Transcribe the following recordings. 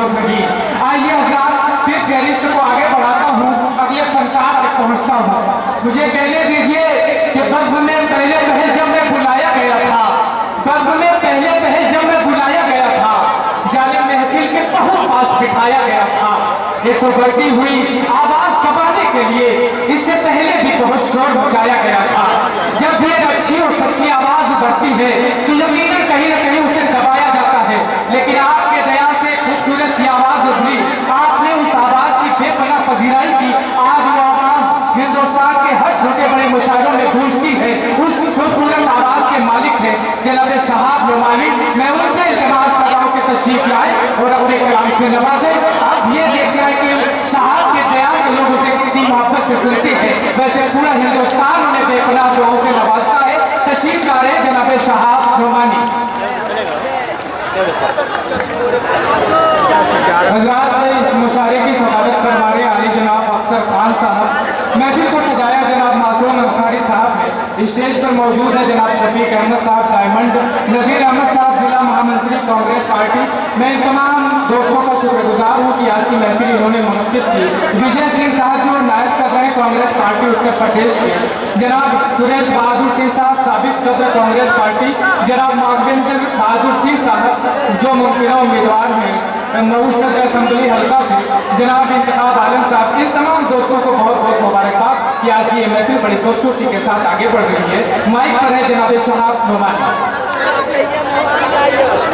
जरूरत नहीं। आइए हज़रात फिर फहरिस्त को आगे बढ़ाता हूँ, अगले फनकार तक पहुँचता हूँ। मुझे कहने दीजिए कि बज़्म में पहले पहल जब मैं बुलाया गया था, बज़्म में पहले पहल जब मैं बुलाया गया था, जाने महफिल के बहुत पास बिठाया गया था, एक उभरती हुई आवाज दबाने के लिए इससे पहले भी बहुत शोर मचाया गया था। जब भी एक अच्छी और सच्ची आवाज उभरती है तो यकीनन कहीं न कहीं उसे दबाया जाता है, लेकिन आपके दया से खूबसूरत सी आवाज उभरी, आपने उस आवाज की बेपनाह पजीराई की। आज वो आवाज हिंदुस्तान के हर छोटे बड़े मुशायरों में गूंजती है। उस खूबसूरत आवाज के मालिक है जनाब शहाब नोमानी। मैं उनसे इल्तिमास कर रहा हूँ कि तशरीफ लाए और अपने कलाम से नवाजे। अब ये देखना है कि शहाब के दया के लोग उसे कितनी मोहब्बत से सुनते हैं। वैसे पूरा हिंदुस्तान उन्हें बेपनाह दुआओं से नवाजता है। तशरीफ ला रहे जनाब शहाब नोमानी। हज़रात इस मुशायरे की सदारत फरमा रहे आली जनाब अफसर खान साहब। महफिल को सजाया जनाब मासूम अंसारी साहब है। स्टेज पर मौजूद है जनाब शफीक अहमद साहब डायमंड, नज़ीर अहमद साहब जिला महामंत्री कांग्रेस पार्टी। मैं इन तमाम दोस्तों का शुक्रगुजार हूँ कि आज की महफिल इन्होंने मुनक्किद की। विजय सिंह साहब जो नायब सदर हैं कांग्रेस पार्टी उत्तर प्रदेश के, जनाब सुरेश बहादुर सिंह साहब साबिक सदर कांग्रेस पार्टी, जनाब मागविंदर बहादुर सिंह साहब जो मुमकिन उम्मीदवार हैं मऊ सदर असम्बली हल्का से, जनाब इंतखाब आलम साहब। इन तमाम दोस्तों को बहुत बहुत मुबारकबाद कि आज की ये महफिल बड़ी खूबसूरती के साथ आगे बढ़ रही है। माइक पर है जनाब शहाब नोमानी।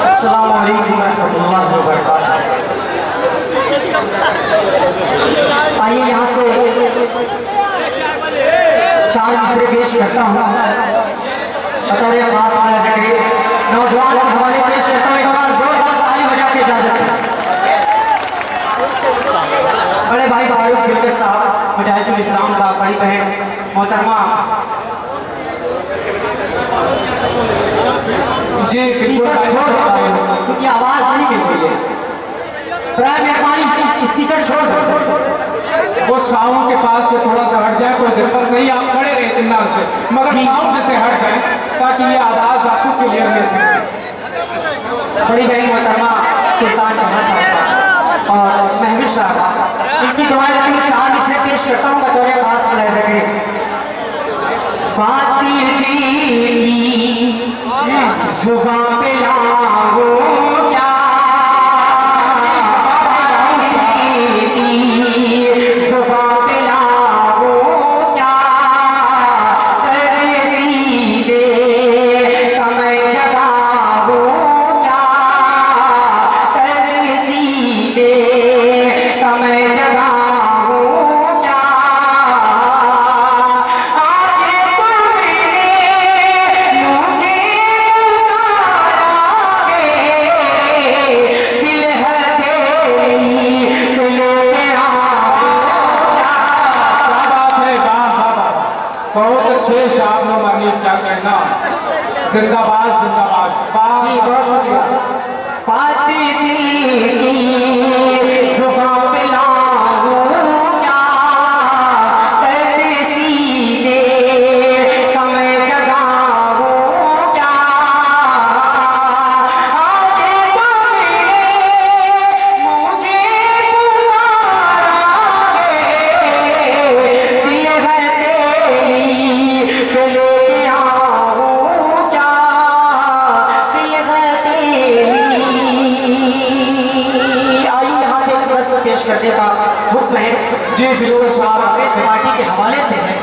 अस्सलाम वालेकुम रहमतुल्लाहि व बरकातहू। आइए यहाँ से चार मिसरे पेश करता हूँ। बतौर खास नौजवान के हवाले पेश करता हूँ। एक बार जोरदार ताली बजा के इजाजत है। बड़े भाई फारूक दिलकश साहब, मुजाहिदुल इस्लाम साहब, बड़ी बहन मोहतरमा जी स्पीकर छोड़ दो क्योंकि आवाज नहीं मिल रही है। प्राय मेहरबानी स्पीकर छोड़ दो। वो साउंड के पास से थोड़ा सा हट जाए, कोई दिक्कत नहीं, आप खड़े रहे इत्मीनान से, मगर साउंड से हट जाए ताकि ये आवाज आपको क्लियर मिल सके। बड़ी बहन मोहतरमा सुल्तान जहां साहब और महविश साहब, इनकी दुआएं मैं चार मिसरे पेश करता हूँ बतौर खास मुलाहिज़ा। बाती जुबां पे लाओ क्या, जुबां पे लाओ क्या, तेरे सीने कमर जगाओ क्या, तेरे सीने कमर जगाओ क्या। बहुत अच्छे शहाब नोमानी, क्या कहना, जिंदाबाद जिंदाबाद। जी बहुत शुक्रिया। पाती दिल की जुबां पे लाऊं क्या, तेरे सीने कमर जगाऊं क्या, आज तो मुझे पुकारा है, दिल है तेरी पे लेके आऊं क्या, दिल है तेरी। आइए यहाँ से एक पेश करने का हुक्म है। जी बिल्कुल साहब, कांग्रेस पार्टी के हवाले से है,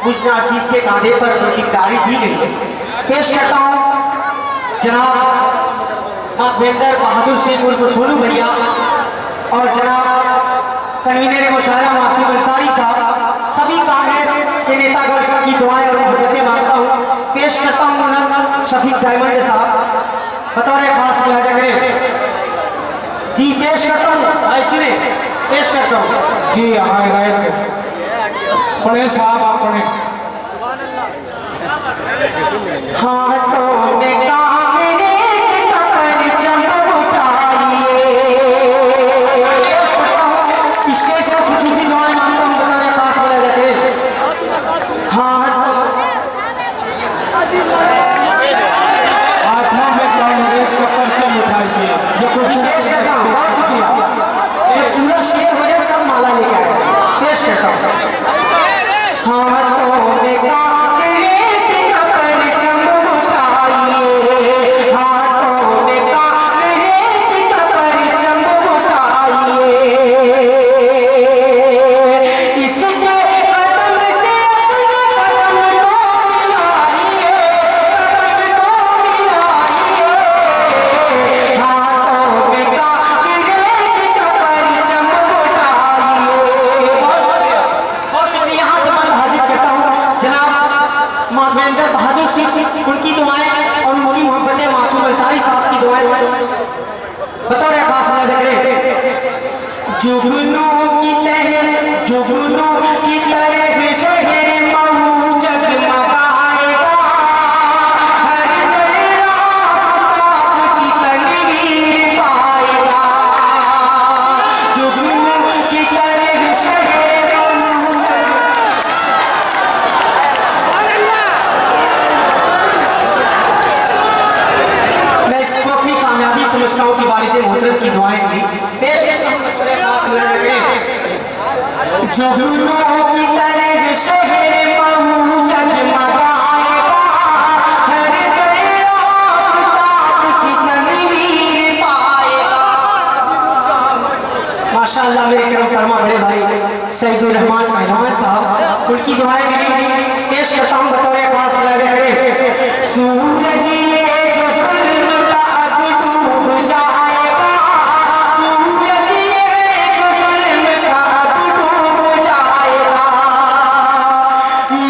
कुछ चीज के कांधे पर जिम्मेदारी दी गई है। पेश करता हूँ जनाब माधवेंद्र बहादुर सिंह उर्फ सोनू भैया और जनाब कन्वीनर मुशायरा मासूम अंसारी साहब, सभी कांग्रेस के नेतागण सबकी दुआएं और मोहब्बतें मांगता हूँ। पेश करता हूँ शफीक डायमंड साहब बतौर खास मुलाहिज़ा करें। जी पेश करता हूँ, भाई सुने, पेश करता हूँ। जी हाँ हिदायत पढ़े साहब, आप पढ़े। हाथों में कांग्रेस का परचम उठाइए। स्टेज पर खुशूसी दुआएं मांगता हूँ बतौर खास मुलाहिज़ा करें। हाथों में कांग्रेस का परचम उठाइए। ये खुशी पेश करता हूँ, बहुत शुक्रिया। जुगनू की तरह शहर महू जगमगाएगा, हर जरा ताप सी तनवीर पाएगा। जुगनू की तरह शहर महू मैं इसको अपनी कामयाबी समझता हूँ कि वालिद मोहतरम की दुआएं मिली। पेश जुगनू की तरह शहर महू जगमगाएगा, हर जरा ताप सी तनवीर पाएगा। माशाअल्लाह मेरे करम फरमा बड़े भाई सईदुर रहमान पहलवान साहब, उनकी दुआएं मिली। पेश करता हूँ बतौर खास मुलाज़िम सूरज ये जो ज़ुल्म का अब डूब जाएगा, सूरज ये जो ज़ुल्म का अब डूब जाएगा।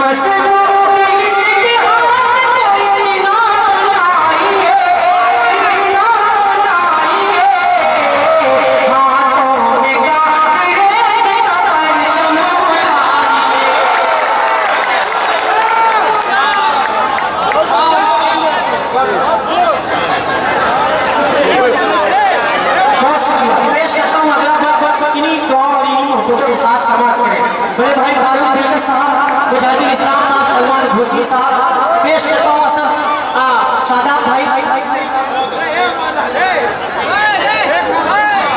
मज़लूम इसके हाथ इतना बनाइए, इतना बनाइए, हाथों में कागज़ का परचम पेश करता हूँ अगला बात इन्हीं दुआओं और इन्हीं मोहब्बतों के साथ समाप्त करें। बड़े भाई फारूक दिलकर साहब, मुजाहिदुल इस्लाम साहब, सलमान भूसरी साहब। पेश करता हूँ असद शादाब भाई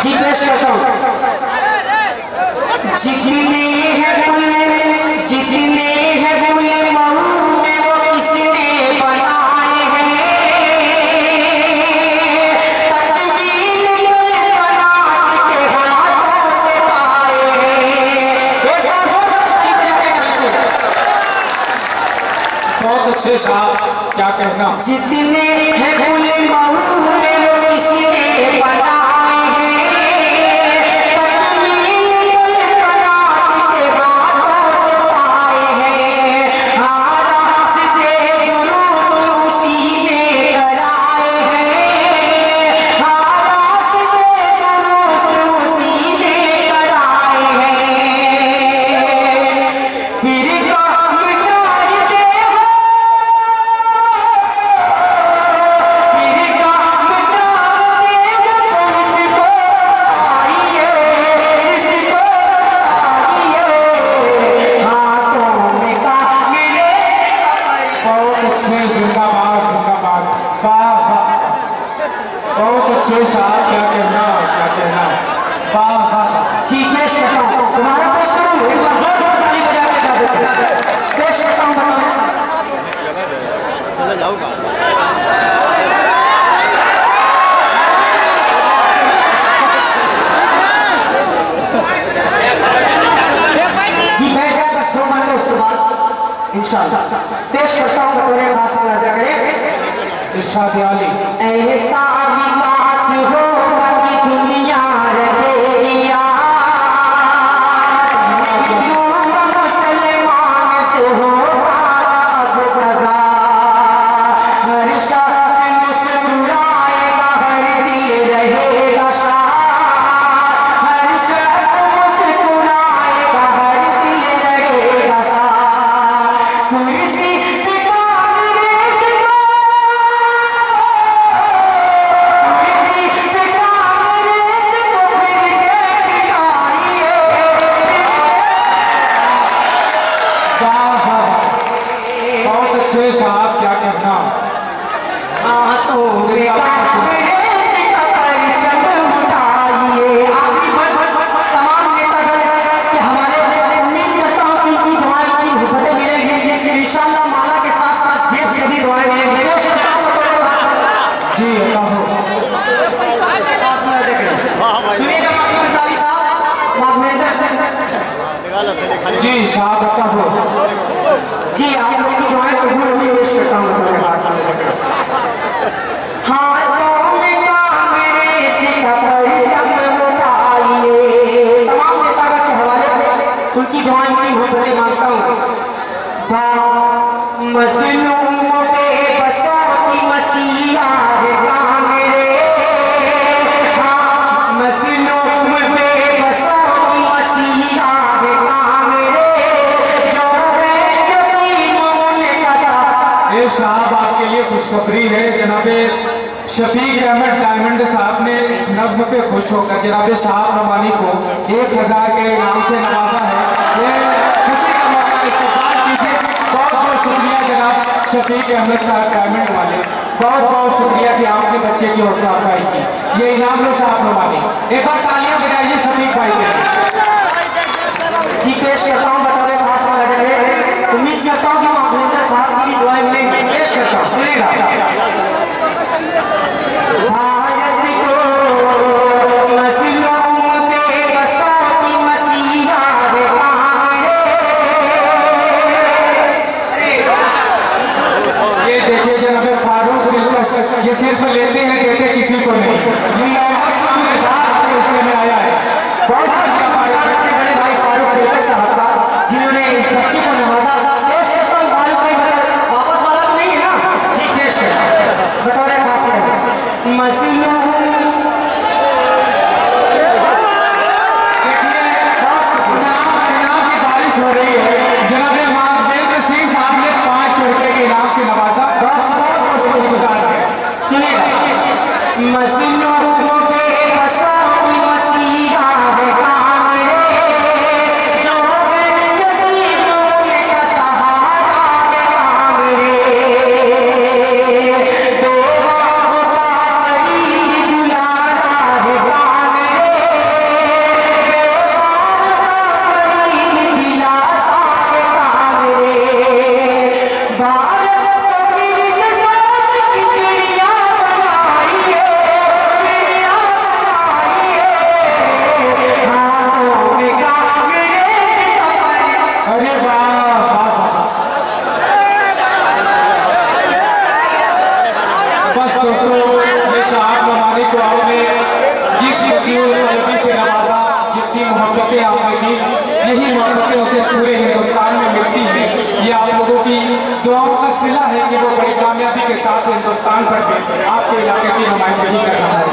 जी, पेश करता हूँ। जितने हैं बुले महू में वो किसने बनाए हैं, तकमील कल्पनात के हाथों से पाए हैं। बहुत अच्छे साहब, क्या कहना। जितने हैं बुले महू में वो किसने बनाए हैं, तकमील कल्पनात के हाथों से पाए हैं। आरास दे दुरूद उसी ने कराए हैं, आरास दे दुरूद उसी ने कराए हैं। फिर काम चाहते हो, फिर काम चाहते हो तो इसको आइए, इसको आइए, हाथों में कागज़ बहुत अच्छे, जिंदाबाद जिंदाबाद, वाह वाह, बहुत अच्छे साहब, क्या कहना, क्या कहना, वाह वाह। जी पेश करता हूँ, दोबारा पेश करूँ, एक बार जोर ताली बजा के गा देते हैं। पेश करता हूँ जी बैठ जाए बस 2 मिनट उसके बाद इंशाअल्लाह पेश करता हूँ बतौर खास मुलाज़ा करें। इरशाद आली। ऐसा विकास होगा कि दुनिया रखेगी याद, हिंदू मुसलमान से होगा अब तज़ा, हर शख्स मुस्कुराएगा, हर दिल रहेगा शाद, हर शख्स मुस्कुराएगा, हर दिल रहेगा शाद। कुर्सी पे कांग्रेस का, कुर्सी पे कांग्रेस को फिर से बिठाइए, वाह वाह, बहुत अच्छे साहब, क्या कहना। हाथों में कांग्रेस का परचम उठाइए। आखिरी तमाम नेतागण के हवाले उम्मीद करता हूँ कि इनकी दुआएं की मोहब्बतें मिलेंगी इंशाअल्लाह, माला के साथ साथ जेब से भी दुआएं मिलेंगी। पेश करता हूँ जी अल्लाह हो। सुनिएगा मासूम साली साहब, माधवेंद्र सिंह जी साहब, अता हो। जी आप लोग की दुआएं कबूल होगी। पेश करता हूँ बतौर खास मुलाज़ा। हाथों में कांग्रेस का परचम उठाइए। तमाम नेतागण के हवाले उनकी दुआएं की मोहब्बतें मांगता हूँ। मज़लूम बेबसों की मसीहा है कांग्रेस, हाँ मज़लूम बेबसों खुशखबरी है। जनाबे शफीक अहमद डायमंड साहब ने इस नज्म पे खुश होकर जनाबे शाह रमानी को 1000 के इनाम से नवाजा है। ये खुशी का मौका इस्तेमाल कीजिए। बहुत बहुत शुक्रिया जनाब शफीक अहमद साहब डायमंड वाले, बहुत बहुत शुक्रिया कि आपने बच्चे की हौसला अफजाई की। ये इनाम लो शाह रमानी, एक बार तालियां बजाइए शफीक भाई के लिए। जी पेश करता हूँ बतौर खास वाला जगह। उम्मीद करता हूँ कि माधवेंद्र साहब की भी दुआएं मिलेंगी। पेश करता हूँ, सुनेगा। भारत को मसलों पे बसाती मसीहा रे कांगड़े। ये देखिए जनाबे फारूक दिलकश, ये सिर्फ लेते हैं देते किसी को नहीं। ये बहुत शुक्र के साथ आपके हिस्से में आया है। बहुत शुक्रिया बड़े भाई फारूक दिलकश साहब का, जिन्होंने इस बच्चे को नवाजा। पेश करता हूँ फारूक भाई, वापस वाला तो नहीं है ना? जी पेश करता बतौर खास वाला। मसलों हो रही है। जनाबे माधवेंद्र सिंह साहब ने 500 रुपए के इनाम से नवाजा। बहुत शुक्रिया है। सुनिएगा। मसलों पे बसाती मसीहा रे कांगड़े, जो गरीबों का सहारा रे कांगड़े। दो का खरीद दुलारा रे कांगड़े, दिलासा रे कांगड़े। भारत कबीर से साथ की चिड़िया बनाइए, चिड़िया बनाइए। हाथों में कांगड़े से कपड़। अरे वाह वाह वाह। बस दोस्तों, ये शाह रमानी को आपने जिस खुशी से नवाजा, जितनी मोहब्बतें आपने दी, यही मोहब्बतें उसे पूरे हिंदुस्तान में मिलती हैं। ये आप लोगों की दुआओं का सिला है कि वो बड़ी कामयाबी के साथ हिंदुस्तान भर के आपके इलाके की नुमाइंदगी कर रहा है।